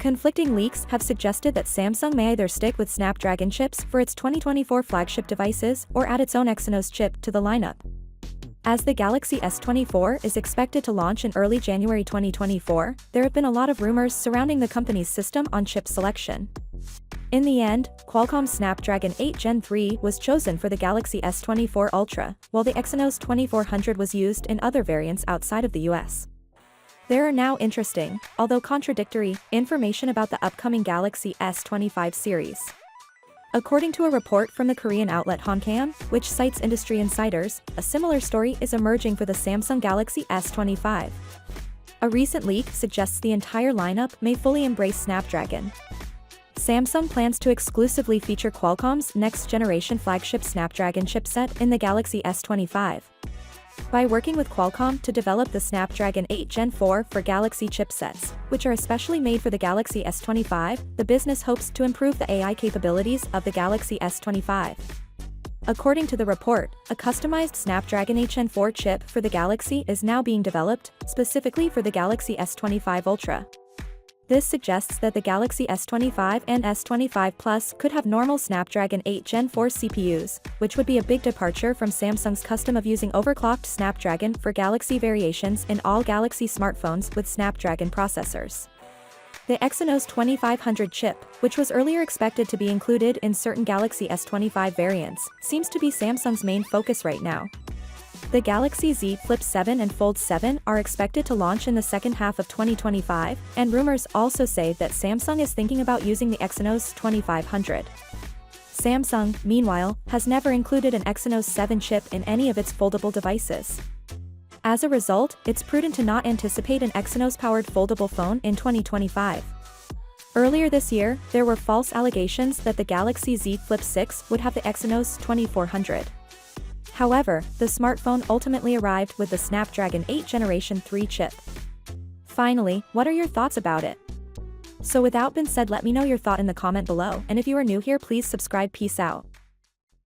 Conflicting leaks have suggested that Samsung may either stick with Snapdragon chips for its 2024 flagship devices or add its own Exynos chip to the lineup. As the Galaxy S24 is expected to launch in early January 2024, there have been a lot of rumors surrounding the company's system-on-chip selection. In the end, Qualcomm's Snapdragon 8 Gen 3 was chosen for the Galaxy S24 Ultra, while the Exynos 2400 was used in other variants outside of the US. There are now interesting, although contradictory, information about the upcoming Galaxy S25 series. According to a report from the Korean outlet Hankam, which cites industry insiders, a similar story is emerging for the Samsung Galaxy S25. A recent leak suggests the entire lineup may fully embrace Snapdragon. Samsung plans to exclusively feature Qualcomm's next-generation flagship Snapdragon chipset in the Galaxy S25. By working with Qualcomm to develop the Snapdragon 8 Gen 4 for Galaxy chipsets, which are especially made for the Galaxy S25, the business hopes to improve the AI capabilities of the Galaxy S25. According to the report, a customized Snapdragon 8 Gen 4 chip for the Galaxy is now being developed, specifically for the Galaxy S25 Ultra. This suggests that the Galaxy S25 and S25 Plus could have normal Snapdragon 8 Gen 4 CPUs, which would be a big departure from Samsung's custom of using overclocked Snapdragon for Galaxy variations in all Galaxy smartphones with Snapdragon processors. The Exynos 2500 chip, which was earlier expected to be included in certain Galaxy S25 variants, seems to be Samsung's main focus right now. The Galaxy Z Flip 7 and Fold 7 are expected to launch in the second half of 2025, and rumors also say that Samsung is thinking about using the Exynos 2500. Samsung, meanwhile, has never included an Exynos 7 chip in any of its foldable devices. As a result, it's prudent to not anticipate an Exynos-powered foldable phone in 2025. Earlier this year, there were false allegations that the Galaxy Z Flip 6 would have the Exynos 2400. However, the smartphone ultimately arrived with the Snapdragon 8 Generation 3 chip. Finally, what are your thoughts about it? So without being said, let me know your thought in the comment below, and if you are new here, please subscribe. Peace out.